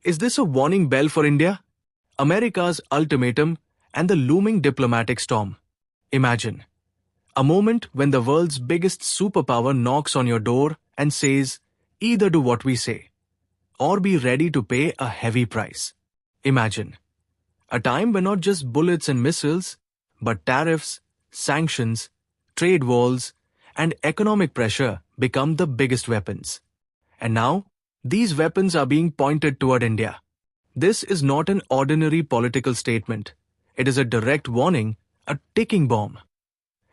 Is this a warning bell for India? America's ultimatum and the looming diplomatic storm. Imagine a moment when the world's biggest superpower knocks on your door and says, either do what we say, or be ready to pay a heavy price. Imagine a time when not just bullets and missiles, but tariffs, sanctions, trade walls, and economic pressure become the biggest weapons. And now, these weapons are being pointed toward India. This is not an ordinary political statement. It is a direct warning, a ticking bomb.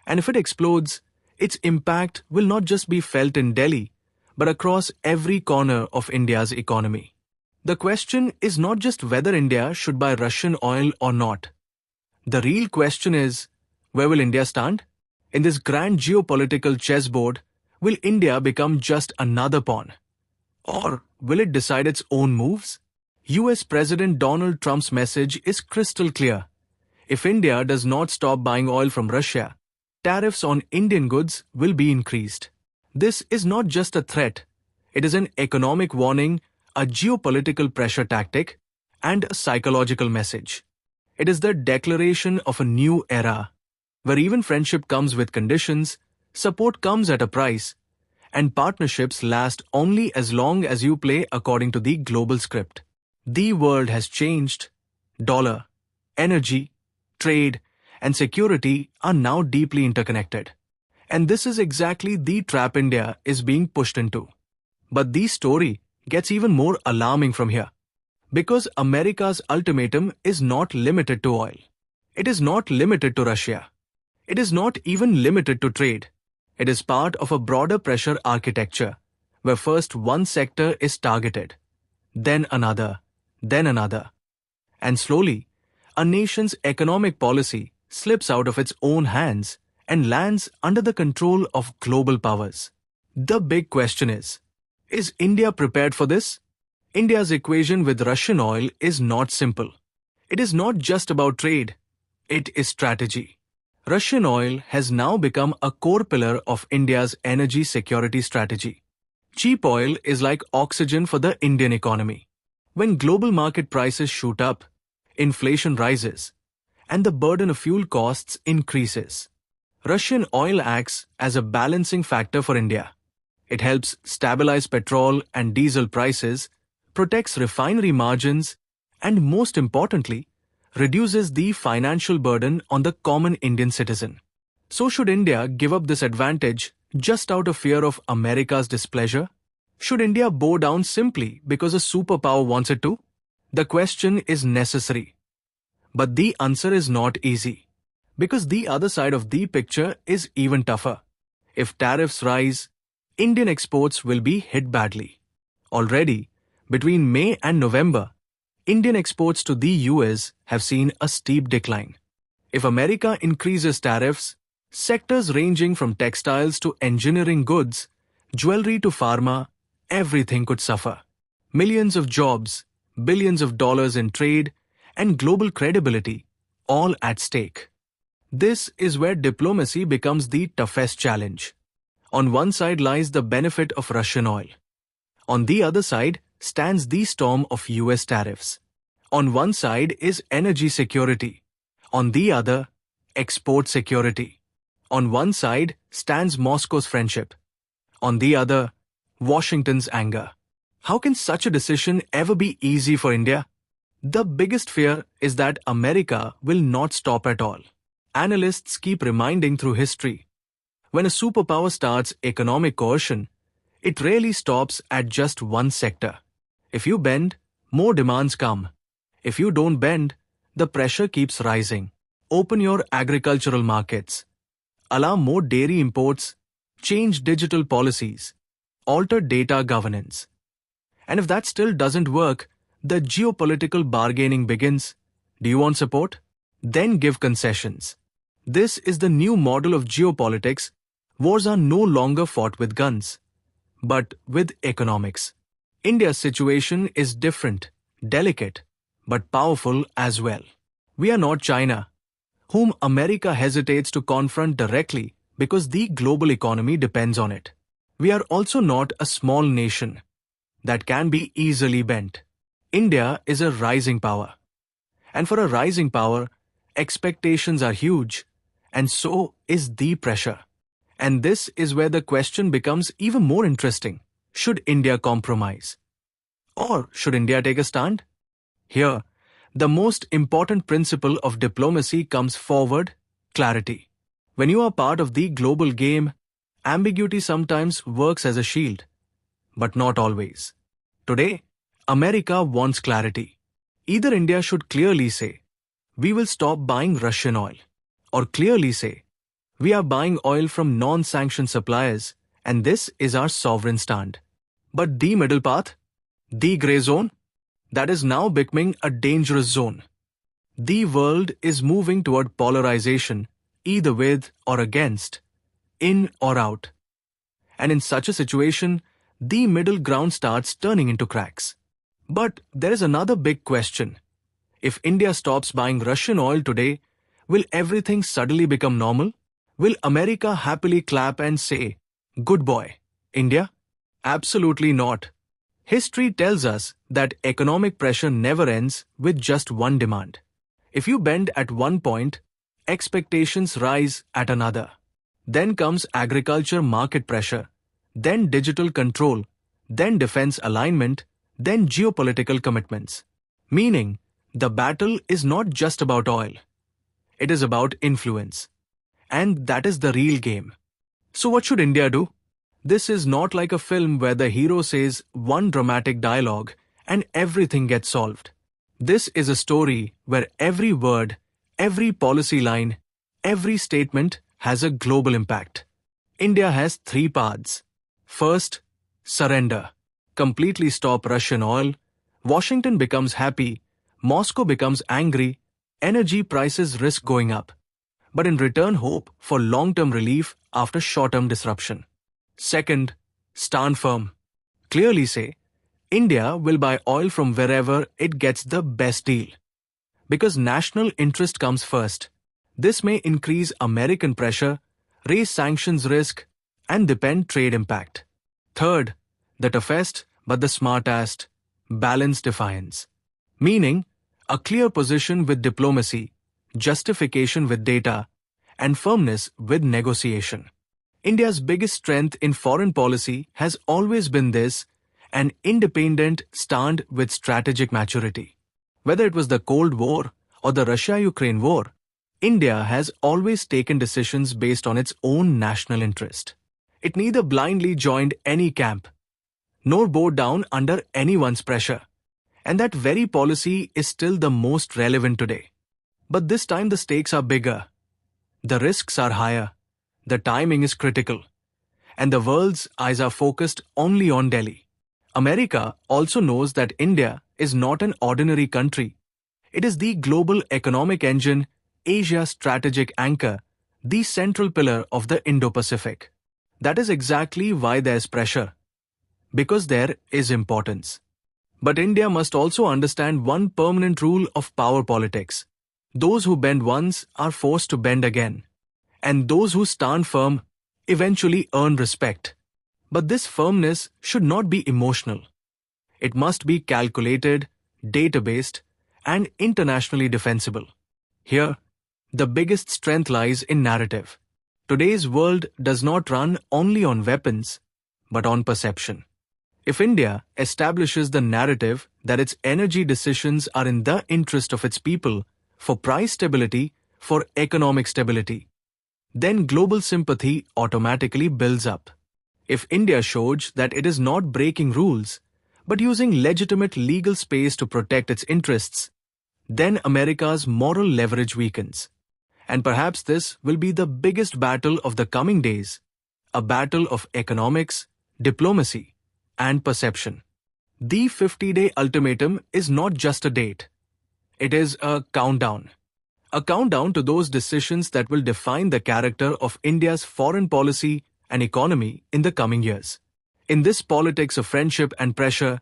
And if it explodes, its impact will not just be felt in Delhi, but across every corner of India's economy. The question is not just whether India should buy Russian oil or not. The real question is, where will India stand? In this grand geopolitical chessboard, will India become just another pawn? Or will it decide its own moves? US President Donald Trump's message is crystal clear. If India does not stop buying oil from Russia, tariffs on Indian goods will be increased. This is not just a threat. It is an economic warning, a geopolitical pressure tactic, and a psychological message. It is the declaration of a new era, where even friendship comes with conditions, support comes at a price, and partnerships last only as long as you play according to the global script. The world has changed. Dollar, energy, trade, and security are now deeply interconnected. And this is exactly the trap India is being pushed into. But the story gets even more alarming from here. Because America's ultimatum is not limited to oil. It is not limited to Russia. It is not even limited to trade. It is part of a broader pressure architecture, where first one sector is targeted, then another, and slowly, a nation's economic policy slips out of its own hands and lands under the control of global powers. The big question is India prepared for this? India's equation with Russian oil is not simple. It is not just about trade. It is strategy. Russian oil has now become a core pillar of India's energy security strategy. Cheap oil is like oxygen for the Indian economy. When global market prices shoot up, inflation rises, and the burden of fuel costs increases. Russian oil acts as a balancing factor for India. It helps stabilize petrol and diesel prices, protects refinery margins, and most importantly, reduces the financial burden on the common Indian citizen. So should India give up this advantage just out of fear of America's displeasure? Should India bow down simply because a superpower wants it to? The question is necessary. But the answer is not easy. Because the other side of the picture is even tougher. If tariffs rise, Indian exports will be hit badly. Already, between May and November, Indian exports to the US have seen a steep decline. If America increases tariffs, sectors ranging from textiles to engineering goods, jewelry to pharma, everything could suffer. Millions of jobs, billions of dollars in trade, and global credibility, all at stake. This is where diplomacy becomes the toughest challenge. On one side lies the benefit of Russian oil. On the other side stands the storm of US tariffs. On one side is energy security. On the other, export security. On one side stands Moscow's friendship. On the other, Washington's anger. How can such a decision ever be easy for India? The biggest fear is that America will not stop at all. Analysts keep reminding through history. When a superpower starts economic coercion, it rarely stops at just one sector. If you bend, more demands come. If you don't bend, the pressure keeps rising. Open your agricultural markets. Allow more dairy imports. Change digital policies. Alter data governance. And if that still doesn't work, the geopolitical bargaining begins. Do you want support? Then give concessions. This is the new model of geopolitics. Wars are no longer fought with guns, but with economics. India's situation is different, delicate, but powerful as well. We are not China, whom America hesitates to confront directly because the global economy depends on it. We are also not a small nation that can be easily bent. India is a rising power. And for a rising power, expectations are huge, and so is the pressure. And this is where the question becomes even more interesting. Should India compromise? Or should India take a stand? Here, the most important principle of diplomacy comes forward: clarity. When you are part of the global game, ambiguity sometimes works as a shield, but not always. Today, America wants clarity. Either India should clearly say, we will stop buying Russian oil, or clearly say, we are buying oil from non-sanctioned suppliers, and this is our sovereign stand. But the middle path, the grey zone, that is now becoming a dangerous zone. The world is moving toward polarization, either with or against, in or out. And in such a situation, the middle ground starts turning into cracks. But there is another big question. If India stops buying Russian oil today, will everything suddenly become normal? Will America happily clap and say, "Good boy, India"? Absolutely not. History tells us that economic pressure never ends with just one demand. If you bend at one point, expectations rise at another. Then comes agriculture market pressure, then digital control, then defense alignment, then geopolitical commitments. Meaning, the battle is not just about oil. It is about influence. And that is the real game. So what should India do? This is not like a film where the hero says one dramatic dialogue and everything gets solved. This is a story where every word, every policy line, every statement has a global impact. India has three paths. First, surrender. Completely stop Russian oil. Washington becomes happy. Moscow becomes angry. Energy prices risk going up. But in return, hope for long-term relief after short-term disruption. Second, stand firm. Clearly say, India will buy oil from wherever it gets the best deal. Because national interest comes first. This may increase American pressure, raise sanctions risk, and depend trade impact. Third, the toughest but the smartest, balanced defiance. Meaning, a clear position with diplomacy, justification with data, and firmness with negotiation. India's biggest strength in foreign policy has always been this: an independent stand with strategic maturity. Whether it was the Cold War or the Russia-Ukraine war, India has always taken decisions based on its own national interest. It neither blindly joined any camp, nor bowed down under anyone's pressure. And that very policy is still the most relevant today. But this time the stakes are bigger. The risks are higher. The timing is critical. And the world's eyes are focused only on Delhi. America also knows that India is not an ordinary country. It is the global economic engine, Asia's strategic anchor, the central pillar of the Indo-Pacific. That is exactly why there's pressure. Because there is importance. But India must also understand one permanent rule of power politics. Those who bend once are forced to bend again. And those who stand firm eventually earn respect. But this firmness should not be emotional. It must be calculated, data-based, and internationally defensible. Here, the biggest strength lies in narrative. Today's world does not run only on weapons, but on perception. If India establishes the narrative that its energy decisions are in the interest of its people, for price stability, for economic stability, then global sympathy automatically builds up. If India shows that it is not breaking rules, but using legitimate legal space to protect its interests, then America's moral leverage weakens. And perhaps this will be the biggest battle of the coming days, a battle of economics, diplomacy, and perception. The 50-day ultimatum is not just a date. It is a countdown. A countdown to those decisions that will define the character of India's foreign policy and economy in the coming years. In this politics of friendship and pressure,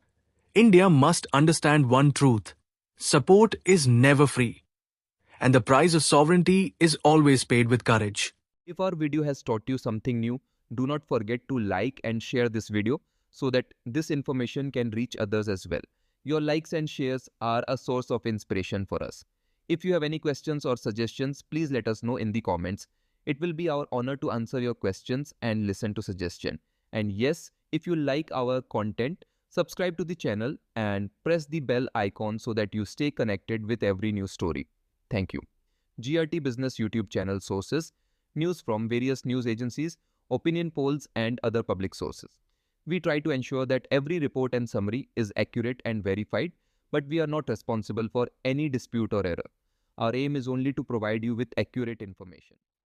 India must understand one truth: support is never free. And the price of sovereignty is always paid with courage. If our video has taught you something new, do not forget to like and share this video so that this information can reach others as well. Your likes and shares are a source of inspiration for us. If you have any questions or suggestions, please let us know in the comments. It will be our honor to answer your questions and listen to suggestion. And yes, if you like our content, subscribe to the channel and press the bell icon so that you stay connected with every new story. Thank you. GRT Business YouTube channel sources, news from various news agencies, opinion polls and other public sources. We try to ensure that every report and summary is accurate and verified, but we are not responsible for any dispute or error. Our aim is only to provide you with accurate information.